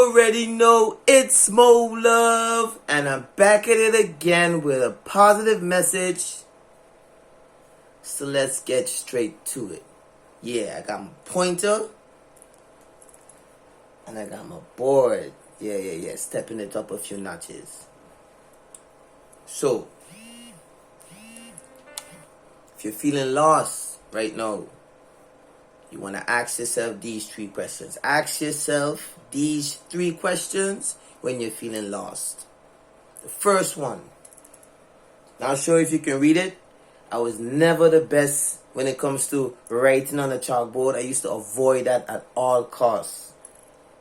already know it's Molove, and I'm back at it again with a positive message. So let's get straight to it. Yeah, I got my pointer and I got my board. Yeah. Stepping it up a few notches. So, if you're feeling lost right now, you want to ask yourself these 3 questions. Ask yourself these 3 questions when you're feeling lost. The first one. Not sure if you can read it. I was never the best when it comes to writing on a chalkboard. I used to avoid that at all costs.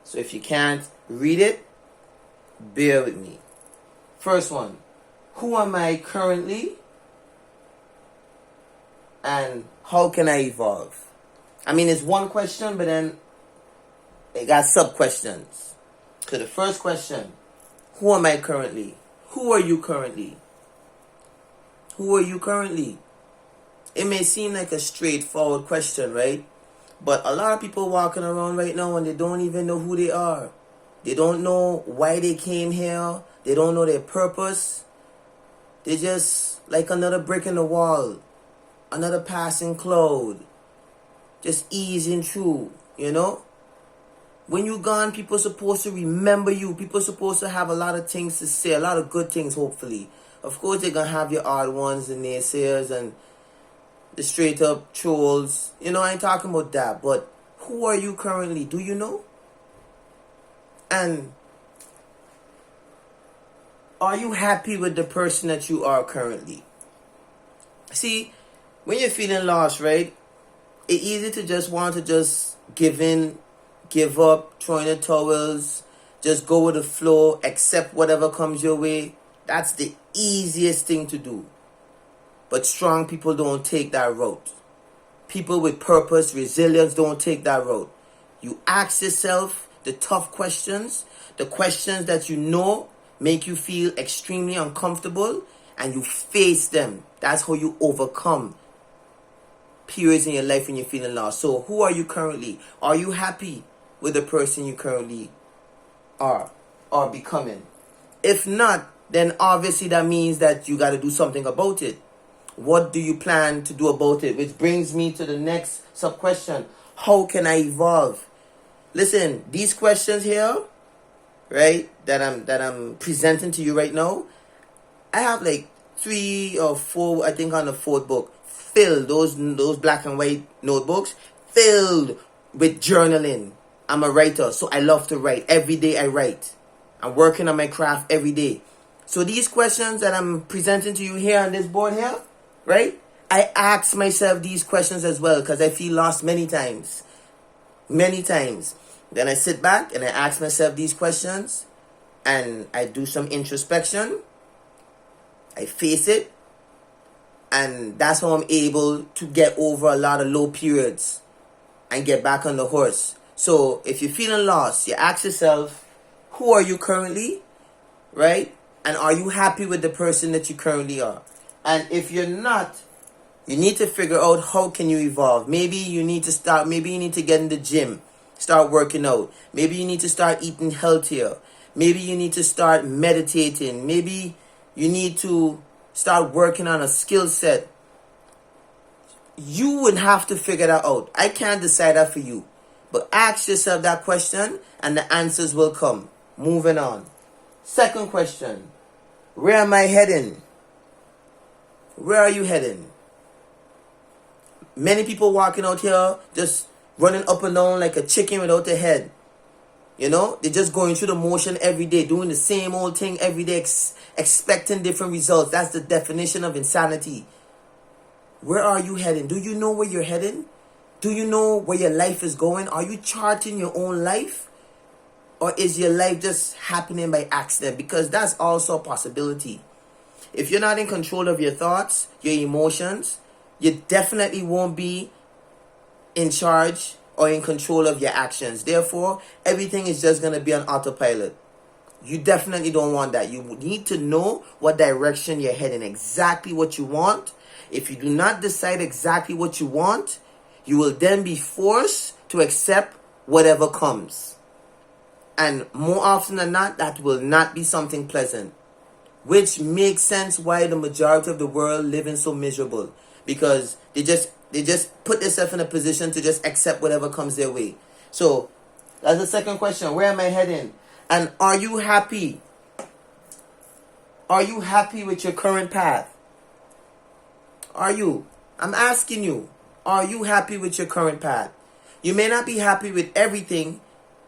So if you can't read it, bear with me. First one. Who am I currently? And how can I evolve? I mean, it's one question, but then it got sub-questions. So the first question, who am I currently? Who are you currently? Who are you currently? It may seem like a straightforward question, right? But a lot of people walking around right now and they don't even know who they are. They don't know why they came here. They don't know their purpose. They're just like another brick in the wall. Another passing cloud. Just easing through, you know? When you're gone, people are supposed to remember you. People are supposed to have a lot of things to say. A lot of good things, hopefully. Of course, they're going to have your odd ones, the naysayers, and the straight-up trolls. You know, I ain't talking about that. But who are you currently? Do you know? And are you happy with the person that you are currently? See, when you're feeling lost, right? It's easy to just want to just give in, give up, throw in the towels, just go with the flow, accept whatever comes your way. That's the easiest thing to do. But strong people don't take that route. People with purpose, resilience don't take that route. You ask yourself the tough questions, the questions that you know make you feel extremely uncomfortable, and you face them. That's how you overcome periods in your life when you're feeling lost. So who are you currently? Are you happy with the person you currently are or becoming? If not, then obviously that means that you got to do something about it. What do you plan to do about it? Which brings me to the next sub-question. How can I evolve? Listen, these questions here, right, that I'm presenting to you right now, I have like 3 or 4, I think on the 4th book, filled, those black and white notebooks, filled with journaling. I'm a writer, so I love to write. Every day I write. I'm working on my craft every day. So these questions that I'm presenting to you here on this board here, right? I ask myself these questions as well because I feel lost many times. Many times. Then I sit back and I ask myself these questions and I do some introspection. I face it. And that's how I'm able to get over a lot of low periods and get back on the horse. So if you're feeling lost, you ask yourself, who are you currently? Right? And are you happy with the person that you currently are? And if you're not, you need to figure out how can you evolve. Maybe you need to get in the gym, start working out. Maybe you need to start eating healthier. Maybe you need to start meditating. Maybe you need to start working on a skill set. You would have to figure that out. I can't decide that for you. But ask yourself that question and the answers will come. Moving on. Second question. Where am I heading? Where are you heading? Many people walking out here just running up and down like a chicken without a head. You know, they're just going through the motion every day, doing the same old thing every day, expecting different results. That's the definition of insanity. Where are you heading? Do you know where you're heading? Do you know where your life is going? Are you charting your own life? Or is your life just happening by accident? Because that's also a possibility. If you're not in control of your thoughts, your emotions, you definitely won't be in charge or in control of your actions. Therefore, everything is just going to be on autopilot. You definitely don't want that. You need to know what direction you're heading, exactly what you want. If you do not decide exactly what you want, you will then be forced to accept whatever comes. And more often than not, that will not be something pleasant. Which makes sense why the majority of the world living so miserable. Because they just put themselves in a position to just accept whatever comes their way. So that's the second question. Where am I heading? And are you happy? Are you happy with your current path? Are you? I'm asking you. Are you happy with your current path? You may not be happy with everything,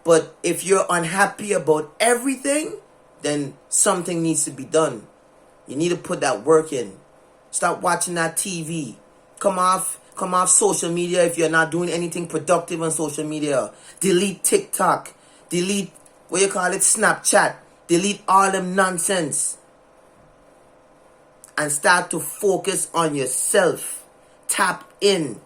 but if you're unhappy about everything, then something needs to be done. You need to put that work in. Stop watching that TV. Come off social media if you're not doing anything productive on social media. Delete TikTok. Delete, Snapchat. Delete all them nonsense. And start to focus on yourself. Tap in.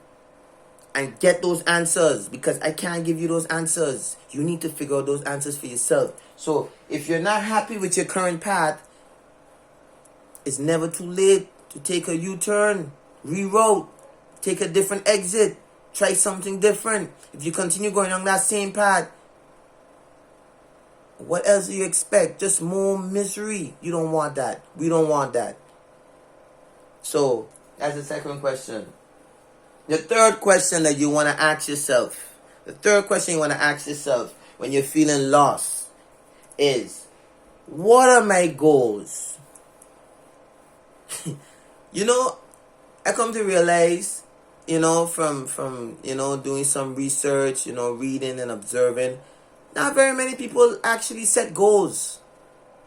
And get those answers. Because I can't give you those answers. You need to figure out those answers for yourself. So, if you're not happy with your current path, it's never too late to take a U-turn, reroute, take a different exit, try something different. If you continue going on that same path, what else do you expect? Just more misery. You don't want that. We don't want that. So, that's the second question. The third question that you want to ask yourself, when you're feeling lost is, what are my goals? I come to realize, from doing some research, reading and observing, not very many people actually set goals.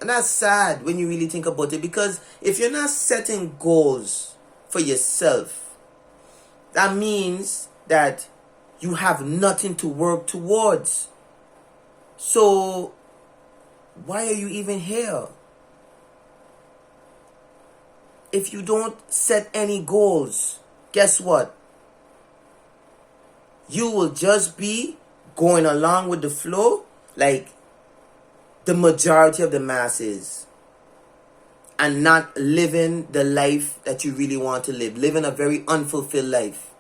And that's sad when you really think about it, because if you're not setting goals for yourself, that means that you have nothing to work towards. So, why are you even here? If you don't set any goals, guess what? You will just be going along with the flow like the majority of the masses. And not living the life that you really want to live. Living a very unfulfilled life.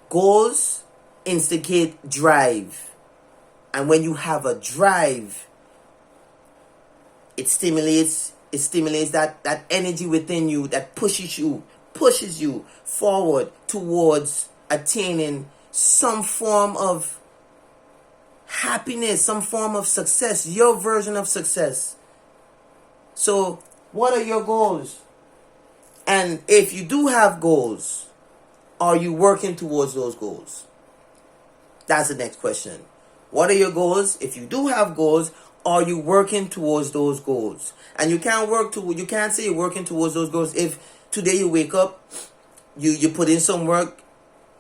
Goals instigate drive. And when you have a drive, it stimulates that energy within you that pushes you forward towards attaining some form of happiness, some form of success, your version of success. So, what are your goals? And if you do have goals, are you working towards those goals? That's the next question. What are your goals? If you do have goals, are you working towards those goals? And you can't say you're working towards those goals if today you wake up, you put in some work,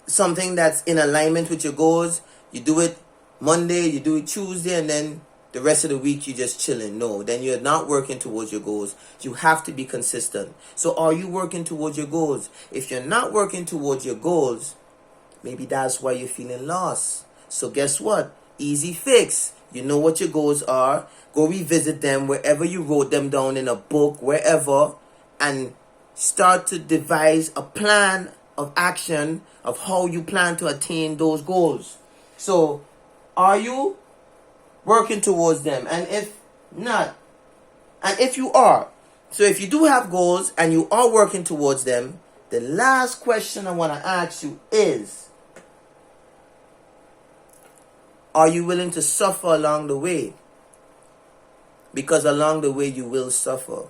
something that's in alignment with your goals. You do it Monday, you do it Tuesday, and then the rest of the week, you're just chilling. No, then you're not working towards your goals. You have to be consistent. So are you working towards your goals? If you're not working towards your goals, maybe that's why you're feeling lost. So guess what? Easy fix. You know what your goals are. Go revisit them wherever you wrote them down in a book, wherever, and start to devise a plan of action of how you plan to attain those goals. So are you working towards them? And if not, and if you are, so if you do have goals and you are working towards them, the last question I want to ask you is, are you willing to suffer along the way? Because along the way you will suffer.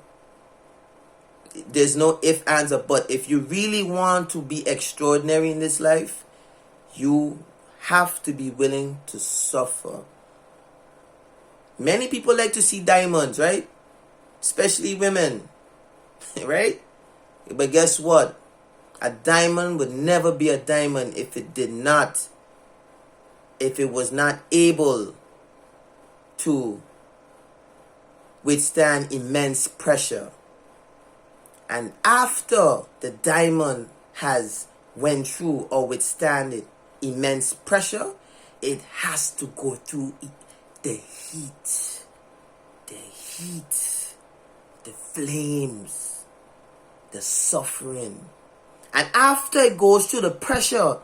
There's no if, ands, or but. If you really want to be extraordinary in this life, you have to be willing to suffer. Many people like to see diamonds, right? Especially women, right? But guess what? A diamond would never be a diamond if it was not able to withstand immense pressure. And after the diamond has went through or withstand immense pressure, it has to go through the heat, the flames, the suffering. And after it goes through the pressure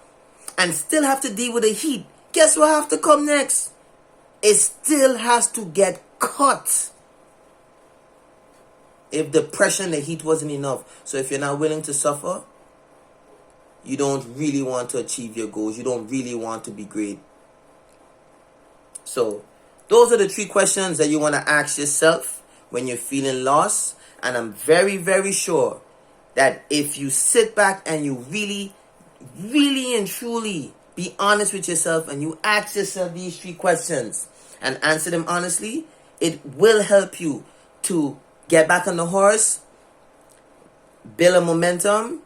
and still have to deal with the heat, guess what have to come next? it still has to get cut if the pressure and the heat wasn't enough. So if you're not willing to suffer, you don't really want to achieve your goals. You don't really want to be great. So those are the 3 questions that you want to ask yourself when you're feeling lost. And I'm very, very sure that if you sit back and you really, really and truly be honest with yourself and you ask yourself these 3 questions and answer them honestly, it will help you to get back on the horse, build a momentum,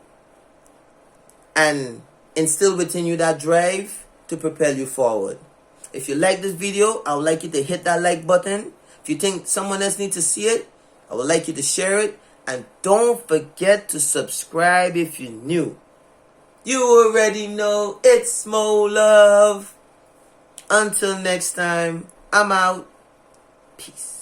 and instill within you that drive to propel you forward. If you like this video, I would like you to hit that like button. If you think someone else needs to see it, I would like you to share it. And don't forget to subscribe if you're new. You already know it's Molove. Until next time, I'm out. Peace.